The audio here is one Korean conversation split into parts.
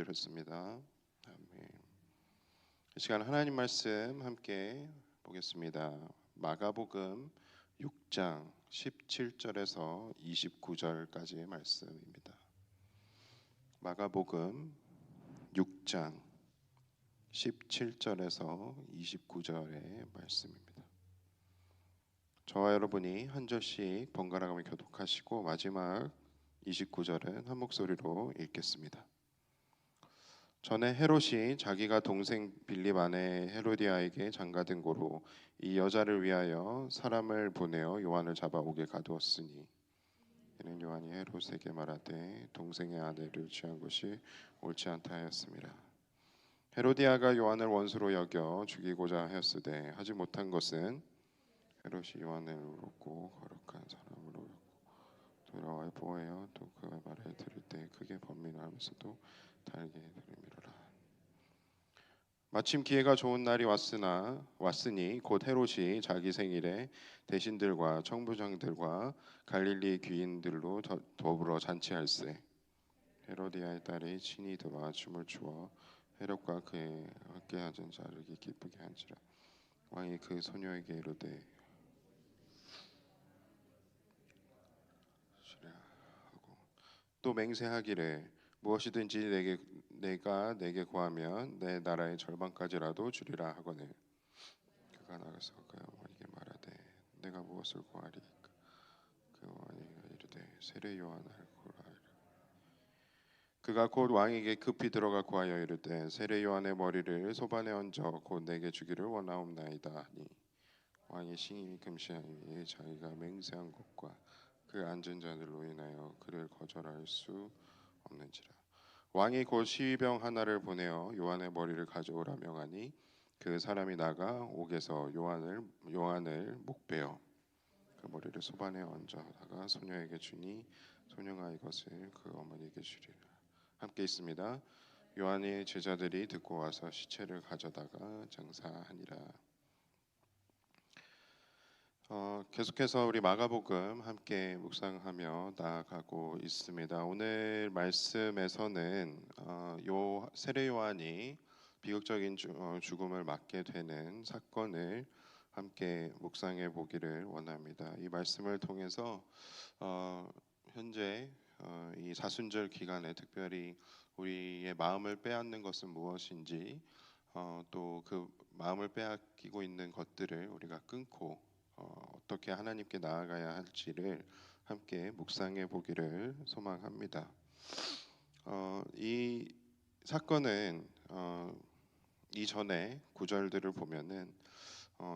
드렸습니다. 아멘. 이 시간 하나님 말씀 함께 보겠습니다. 마가복음 6장 17절에서 29절까지의 말씀입니다. 마가복음 6장 17절에서 29절의 말씀입니다. 저와 여러분이 한 절씩 번갈아가며 교독하시고 마지막 29절은 한 목소리로 읽겠습니다. 전에 헤롯이 자기가 동생 빌립 아내 헤로디아에게 장가든 고로 이 여자를 위하여 사람을 보내어 요한을 잡아오게 가두었으니 이는 요한이 헤롯에게 말하되 동생의 아내를 취한 것이 옳지 않다 하였습니다. 헤로디아가 요한을 원수로 여겨 죽이고자 하였으되 하지 못한 것은 헤롯이 요한을 의롭고 거룩한 사람으로 여기고 돌아와 보호하여 또 그의 말을 들을 때 크게 번민하면서도 달게 들음이로라. 마침 기회가 좋은 날이 왔으니 곧 헤롯이 자기 생일에 대신들과 청부장들과 갈릴리 귀인들로 더불어 잔치할세. 헤로디아의 딸이 친히 들어와 춤을 추어 헤롯과 그의 함께하던 자를 기쁘게 한지라. 왕이 그 소녀에게 이르되 하고 또 맹세하기를 무엇이든지 내가 내게 구하면 내 나라의 절반까지라도 주리라 하거늘. 그가 나가서 그 어머니에게 말하되 내가 무엇을 구하리이까. 그 어머니가 이르되 세례 요한을 구하라. 그가 곧 왕에게 급히 들어가 구하여 이르되 세례 요한의 머리를 소반에 얹어 곧 내게 주기를 원하옵나이다 하니 왕이 심히 금시하니 자기가 맹세한 것과 그 앉은 자들로 인하여 그를 거절할 수 없는지라. 왕이 곧 시위병 하나를 보내어 요한의 머리를 가져오라 명하니 그 사람이 나가 옥에서 요한을 목베어 그 머리를 소반에 얹어다가 소녀에게 주니 소녀가 이것을 그 어머니에게 주리라. 함께 있습니다. 요한의 제자들이 듣고 와서 시체를 가져다가 장사하니라. 계속해서 우리 마가복음 함께 묵상하며 나아가고 있습니다. 오늘 말씀에서는 세례 요한이 비극적인 죽음을 맞게 되는 사건을 함께 묵상해 보기를 원합니다. 이 말씀을 통해서 현재 이 사순절 기간에 특별히 우리의 마음을 빼앗는 것은 무엇인지 또 그 마음을 빼앗기고 있는 것들을 우리가 끊고 어떻게 하나님께 나아가야 할지를 함께 묵상해 보기를 소망합니다. 이 사건은 이전에 구절들을 보면은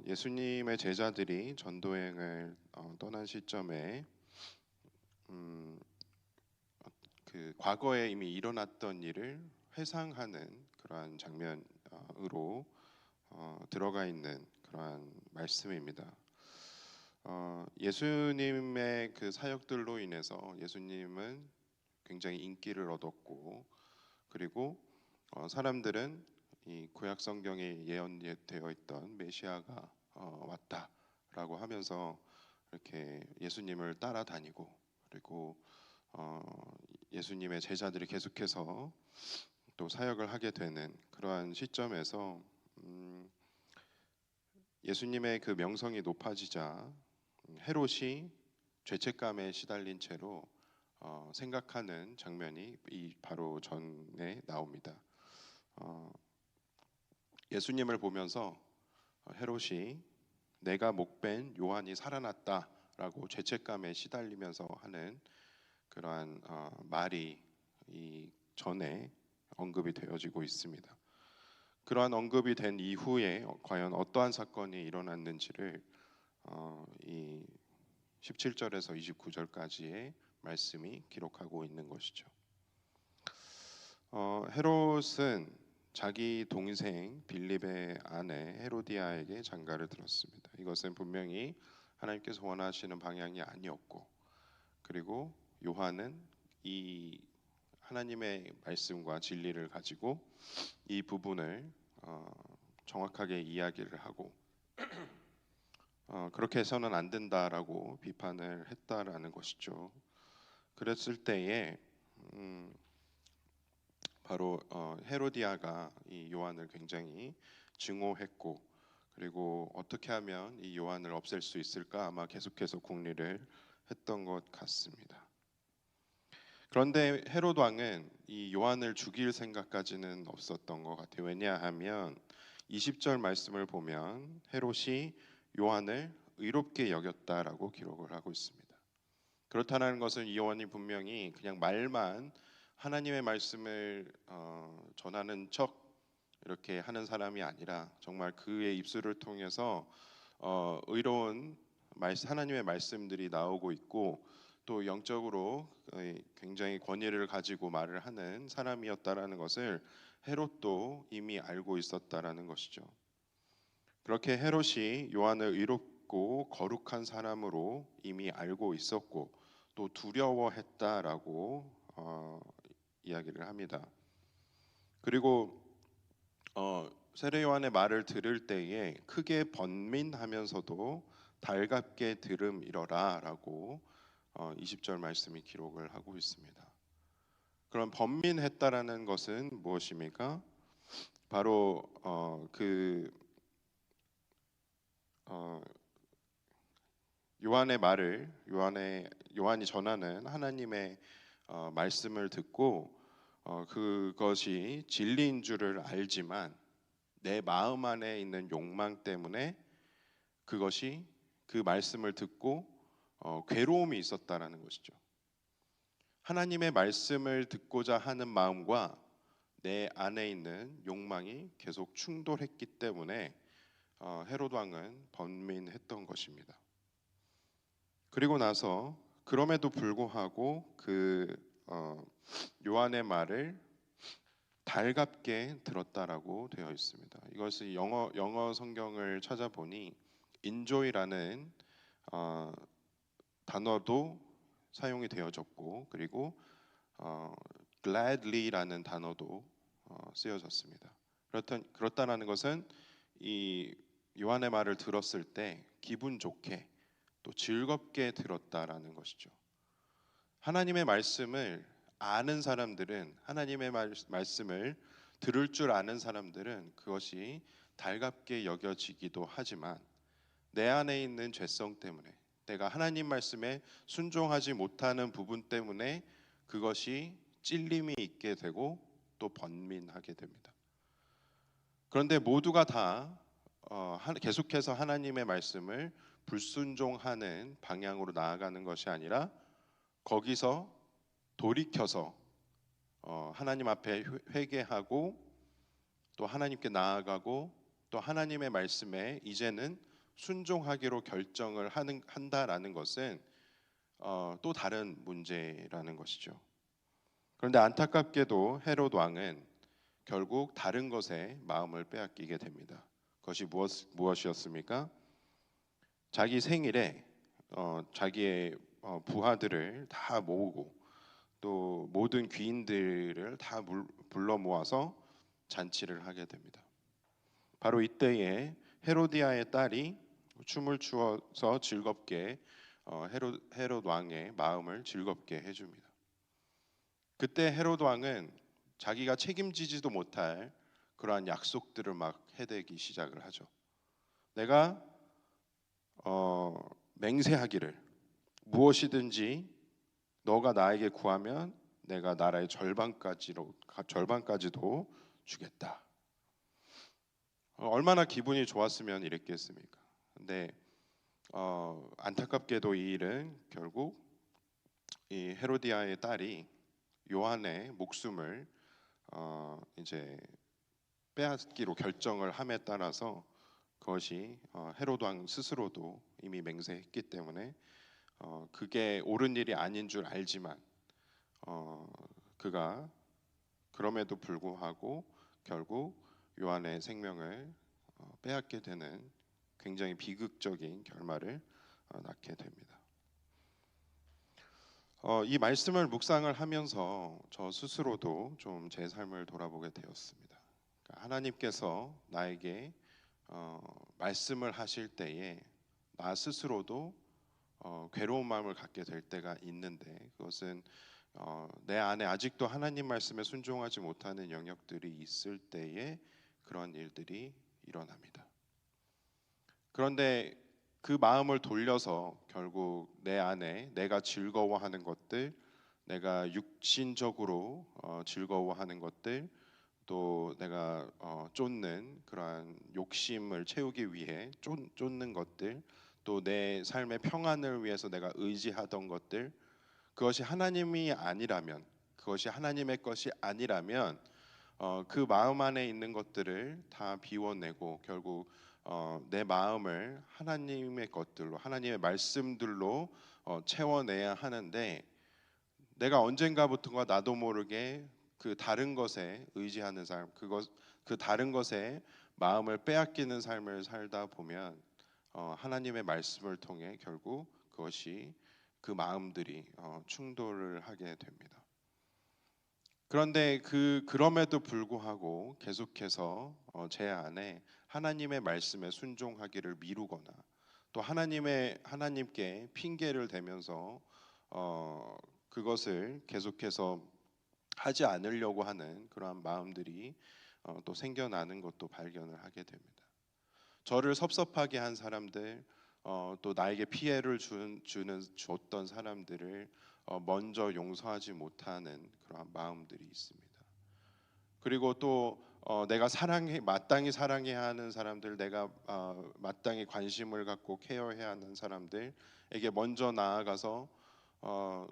예수님의 제자들이 전도행을 떠난 시점에 그 과거에 이미 일어났던 일을 회상하는 그러한 장면으로 들어가 있는 그러한 말씀입니다. 예수님의 그 사역들로 인해서 예수님은 굉장히 인기를 얻었고 그리고 사람들은 이 구약 성경에 예언되어 있던 메시아가 왔다라고 하면서 이렇게 예수님을 따라다니고 그리고 예수님의 제자들이 계속해서 또 사역을 하게 되는 그러한 시점에서 예수님의 그 명성이 높아지자 헤롯이 죄책감에 시달린 채로 생각하는 장면이 바로 전에 나옵니다. 예수님을 보면서 헤롯이 내가 목벤 요한이 살아났다라고 죄책감에 시달리면서 하는 그러한 말이 이 전에 언급이 되어지고 있습니다. 그러한 언급이 된 이후에 과연 어떠한 사건이 일어났는지를 이 17절에서 29절까지의 말씀이 기록하고 있는 것이죠. 헤롯은 자기 동생 빌립의 아내 헤로디아에게 장가를 들었습니다. 이것은 분명히 하나님께서 원하시는 방향이 아니었고 그리고 요한은 이 하나님의 말씀과 진리를 가지고 이 부분을 정확하게 이야기를 하고 그렇게 해서는 안 된다라고 비판을 했다라는 것이죠. 그랬을 때에 바로 헤로디아가 이 요한을 굉장히 증오했고, 그리고 어떻게 하면 이 요한을 없앨 수 있을까 아마 계속해서 궁리를 했던 것 같습니다. 그런데 헤롯 왕은 이 요한을 죽일 생각까지는 없었던 것 같아요. 왜냐하면 20절 말씀을 보면 헤롯이 요한을 의롭게 여겼다라고 기록을 하고 있습니다. 그렇다는 것은 이 요한이 분명히 그냥 말만 하나님의 말씀을 전하는 척 이렇게 하는 사람이 아니라 정말 그의 입술을 통해서 의로운 하나님의 말씀들이 나오고 있고, 또 영적으로 굉장히 권위를 가지고 말을 하는 사람이었다라는 것을 헤롯도 이미 알고 있었다라는 것이죠. 그렇게 헤롯이 요한을 의롭고 거룩한 사람으로 이미 알고 있었고 또 두려워했다라고 이야기를 합니다. 그리고 세례 요한의 말을 들을 때에 크게 번민하면서도 달갑게 들음이러라라고 20절 말씀이 기록을 하고 있습니다. 그럼 번민했다라는 것은 무엇입니까? 바로 요한의 말을 요한이 전하는 하나님의 말씀을 듣고 그것이 진리인 줄을 알지만 내 마음 안에 있는 욕망 때문에 그것이 그 말씀을 듣고 괴로움이 있었다라는 것이죠. 하나님의 말씀을 듣고자 하는 마음과 내 안에 있는 욕망이 계속 충돌했기 때문에 헤롯 왕은 번민했던 것입니다. 그리고 나서 그럼에도 불구하고 요한의 말을 달갑게 들었다라고 되어 있습니다. 이것이 영어 성경을 찾아보니 enjoy라는 단어도 사용이 되어졌고, 그리고 gladly라는 단어도 쓰여졌습니다. 그렇다는 것은 이 요한의 말을 들었을 때 기분 좋게 또 즐겁게 들었다라는 것이죠. 하나님의 말씀을 아는 사람들은, 하나님의 말씀을 들을 줄 아는 사람들은 그것이 달갑게 여겨지기도 하지만 내 안에 있는 죄성 때문에, 내가 하나님 말씀에 순종하지 못하는 부분 때문에 그것이 찔림이 있게 되고 또 번민하게 됩니다. 그런데 모두가 다 계속해서 하나님의 말씀을 불순종하는 방향으로 나아가는 것이 아니라 거기서 돌이켜서 하나님 앞에 회개하고 또 하나님께 나아가고 또 하나님의 말씀에 이제는 순종하기로 결정을 한다라는 것은 또 다른 문제라는 것이죠. 그런데 안타깝게도 헤롯 왕은 결국 다른 것에 마음을 빼앗기게 됩니다. 그것이 무엇이었습니까? 자기 생일에 자기의 부하들을 다 모으고 또 모든 귀인들을 다 불러 모아서 잔치를 하게 됩니다. 바로 이때에 헤로디아의 딸이 춤을 추어서 즐겁게 헤롯 왕의 마음을 즐겁게 해줍니다. 그때 헤롯 왕은 자기가 책임지지도 못할 그러한 약속들을 막 해대기 시작을 하죠. 내가 맹세하기를 무엇이든지 너가 나에게 구하면 내가 나라의 절반까지도 주겠다. 얼마나 기분이 좋았으면 이랬겠습니까? 근데 안타깝게도 이 일은 결국 이 헤로디아의 딸이 요한의 목숨을 이제 빼앗기로 결정을 함에 따라서 그것이 헤롯 왕 스스로도 이미 맹세했기 때문에 그게 옳은 일이 아닌 줄 알지만 그가 그럼에도 불구하고 결국 요한의 생명을 빼앗게 되는 굉장히 비극적인 결말을 낳게 됩니다. 이 말씀을 묵상을 하면서 저 스스로도 좀 제 삶을 돌아보게 되었습니다. 그러니까 하나님께서 나에게 말씀을 하실 때에 나 스스로도 괴로운 마음을 갖게 될 때가 있는데 그것은 내 안에 아직도 하나님 말씀에 순종하지 못하는 영역들이 있을 때에 그런 일들이 일어납니다. 그런데 그 마음을 돌려서 결국 내 안에 내가 즐거워하는 것들, 내가 육신적으로 즐거워하는 것들, 또 내가 쫓는 그러한 욕심을 채우기 위해 쫓는 것들, 또 내 삶의 평안을 위해서 내가 의지하던 것들, 그것이 하나님이 아니라면, 그것이 하나님의 것이 아니라면 그 마음 안에 있는 것들을 다 비워내고 결국 내 마음을 하나님의 것들로, 하나님의 말씀들로 채워내야 하는데, 내가 언젠가부터가 나도 모르게 그 다른 것에 의지하는 삶, 그 다른 것에 마음을 빼앗기는 삶을 살다 보면 하나님의 말씀을 통해 결국 그것이 그 마음들이 충돌을 하게 됩니다. 그런데 그럼에도 불구하고 계속해서 제 안에 하나님의 말씀에 순종하기를 미루거나 또 하나님께 핑계를 대면서 그것을 계속해서 하지 않으려고 하는 그러한 마음들이 또 생겨나는 것도 발견을 하게 됩니다. 저를 섭섭하게 한 사람들, 또 나에게 피해를 줬던 사람들을 먼저 용서하지 못하는 그러한 마음들이 있습니다. 그리고 또 내가 마땅히 사랑해야 하는 사람들, 내가 마땅히 관심을 갖고 케어해야 하는 사람들에게 먼저 나아가서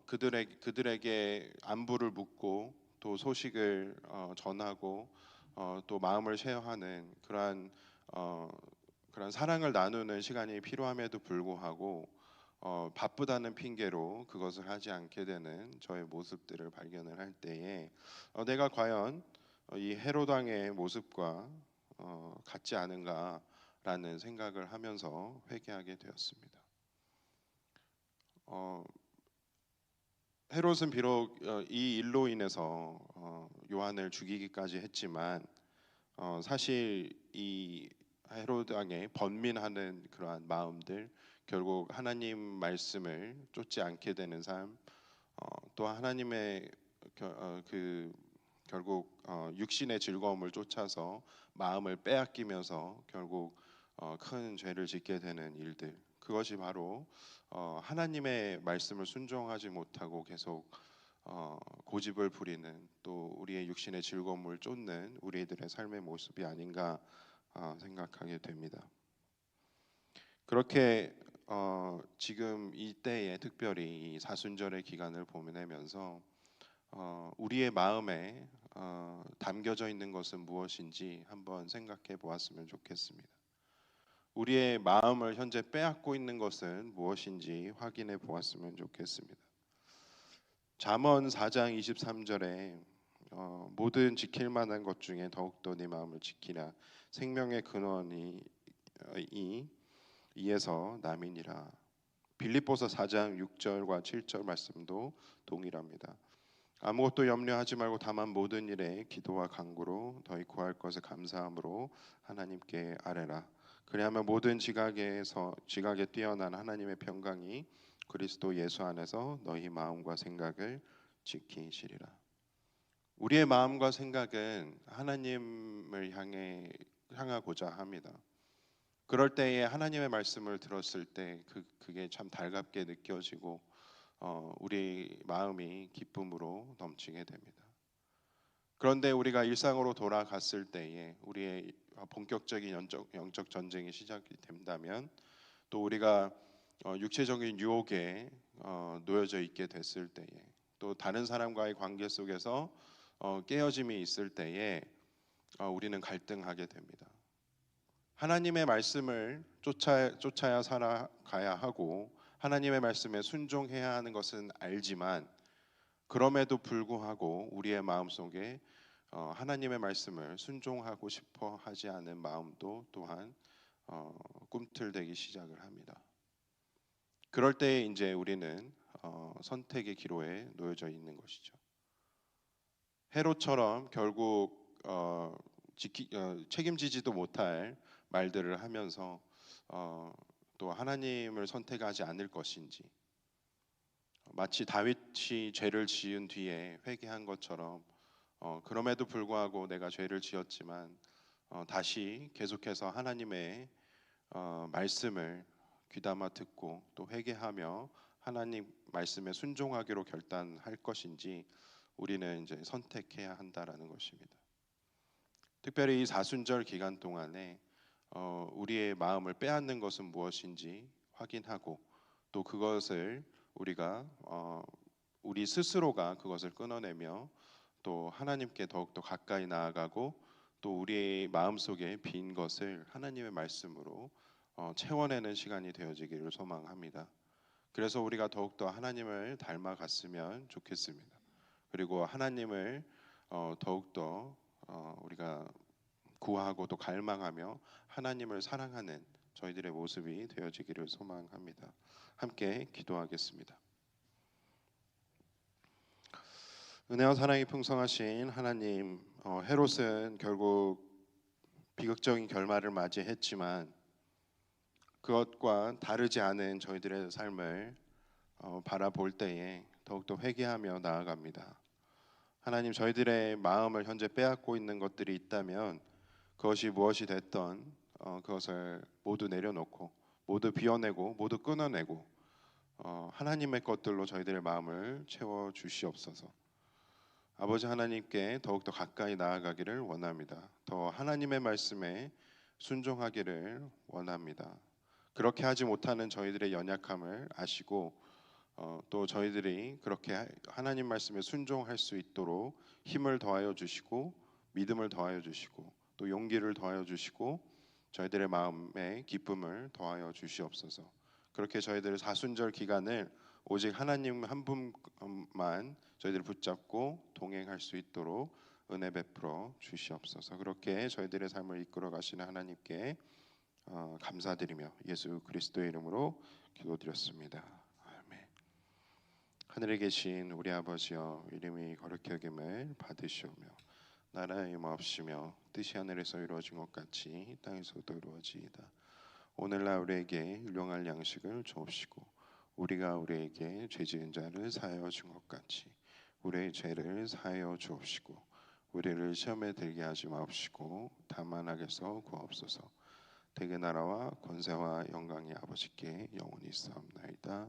그들에게 안부를 묻고 또 소식을 전하고 또 마음을 쉐어하는 그러한 사랑을 나누는 시간이 필요함에도 불구하고 바쁘다는 핑계로 그것을 하지 않게 되는 저의 모습들을 발견을 할 때에 내가 과연 이 헤롯 왕의 모습과 같지 않은가라는 생각을 하면서 회개하게 되었습니다. 헤롯은 비록 이 일로 인해서 요한을 죽이기까지 했지만 사실 이 헤롯 왕의 번민하는 그러한 마음들, 결국 하나님 말씀을 쫓지 않게 되는 삶, 또 하나님의 결국 육신의 즐거움을 쫓아서 마음을 빼앗기면서 결국 큰 죄를 짓게 되는 일들, 그것이 바로 하나님의 말씀을 순종하지 못하고 계속 고집을 부리는, 또 우리의 육신의 즐거움을 쫓는 우리들의 삶의 모습이 아닌가 생각하게 됩니다. 그렇게 지금 이때에 특별히 이 사순절의 기간을 보내면서 우리의 마음에 담겨져 있는 것은 무엇인지 한번 생각해 보았으면 좋겠습니다. 우리의 마음을 현재 빼앗고 있는 것은 무엇인지 확인해 보았으면 좋겠습니다. 잠언 4장 23절에 모든 지킬 만한 것 중에 더욱더 네 마음을 지키라. 생명의 근원이 이에서 남이니라. 빌립보서 4장 6절과 7절 말씀도 동일합니다. 아무것도 염려하지 말고 다만 모든 일에 기도와 간구로 너희 구할 것에 감사함으로 하나님께 아뢰라. 그리하면 모든 지각에 뛰어난 하나님의 평강이 그리스도 예수 안에서 너희 마음과 생각을 지키시리라. 우리의 마음과 생각은 하나님을 향하고자 합니다. 그럴 때에 하나님의 말씀을 들었을 때 그게 참 달갑게 느껴지고 우리 마음이 기쁨으로 넘치게 됩니다. 그런데 우리가 일상으로 돌아갔을 때에 우리의 본격적인 영적 전쟁이 시작이 된다면, 또 우리가 육체적인 유혹에 놓여져 있게 됐을 때에, 또 다른 사람과의 관계 속에서 깨어짐이 있을 때에 우리는 갈등하게 됩니다. 하나님의 말씀을 쫓아야 살아가야 하고 하나님의 말씀에 순종해야 하는 것은 알지만, 그럼에도 불구하고 우리의 마음속에 하나님의 말씀을 순종하고 싶어 하지 않은 마음도 또한 꿈틀대기 시작을 합니다. 그럴 때에 이제 우리는 선택의 기로에 놓여져 있는 것이죠. 헤롯처럼 결국 책임지지도 못할 말들을 하면서 또 하나님을 선택하지 않을 것인지, 마치 다윗이 죄를 지은 뒤에 회개한 것처럼 그럼에도 불구하고 내가 죄를 지었지만 다시 계속해서 하나님의 말씀을 귀담아 듣고 또 회개하며 하나님 말씀에 순종하기로 결단할 것인지 우리는 이제 선택해야 한다라는 것입니다. 특별히 이 사순절 기간 동안에 우리의 마음을 빼앗는 것은 무엇인지 확인하고 또 그것을 우리가 우리 스스로가 그것을 끊어내며 또 하나님께 더욱더 가까이 나아가고 또 우리의 마음속에 빈 것을 하나님의 말씀으로 채워내는 시간이 되어지기를 소망합니다. 그래서 우리가 더욱더 하나님을 닮아갔으면 좋겠습니다. 그리고 하나님을 더욱더 우리가 구하고 또 갈망하며 하나님을 사랑하는 저희들의 모습이 되어지기를 소망합니다. 함께 기도하겠습니다. 은혜와 사랑이 풍성하신 하나님, 헤롯은 결국 비극적인 결말을 맞이했지만 그것과 다르지 않은 저희들의 삶을 바라볼 때에 더욱더 회개하며 나아갑니다. 하나님, 저희들의 마음을 현재 빼앗고 있는 것들이 있다면 그것이 무엇이 됐던 그것을 모두 내려놓고 모두 비워내고 모두 끊어내고 하나님의 것들로 저희들의 마음을 채워 주시옵소서. 아버지 하나님께 더욱더 가까이 나아가기를 원합니다. 더 하나님의 말씀에 순종하기를 원합니다. 그렇게 하지 못하는 저희들의 연약함을 아시고 또 저희들이 그렇게 하나님 말씀에 순종할 수 있도록 힘을 더하여 주시고 믿음을 더하여 주시고 또 용기를 더하여 주시고 저희들의 마음에 기쁨을 더하여 주시옵소서. 그렇게 저희들의 사순절 기간을 오직 하나님 한 분만 저희들을 붙잡고 동행할 수 있도록 은혜 베풀어 주시옵소서. 그렇게 저희들의 삶을 이끌어 가시는 하나님께 감사드리며 예수 그리스도의 이름으로 기도드렸습니다. 아멘. 하늘에 계신 우리 아버지여, 이름이 거룩히 여김을 받으시오며 나라의 임하옵시며 뜻이 하늘에서 이루어진 것 같이 땅에서도 이루어지이다. 오늘날 우리에게 일용할 양식을 주옵시고 우리가 우리에게 죄 지은 자를 사하여 준 것 같이 우리의 죄를 사하여 주옵시고 우리를 시험에 들게 하지 마옵시고 다만 악에서 구하옵소서. 대개 나라와 권세와 영광이 아버지께 영원히 있사옵나이다.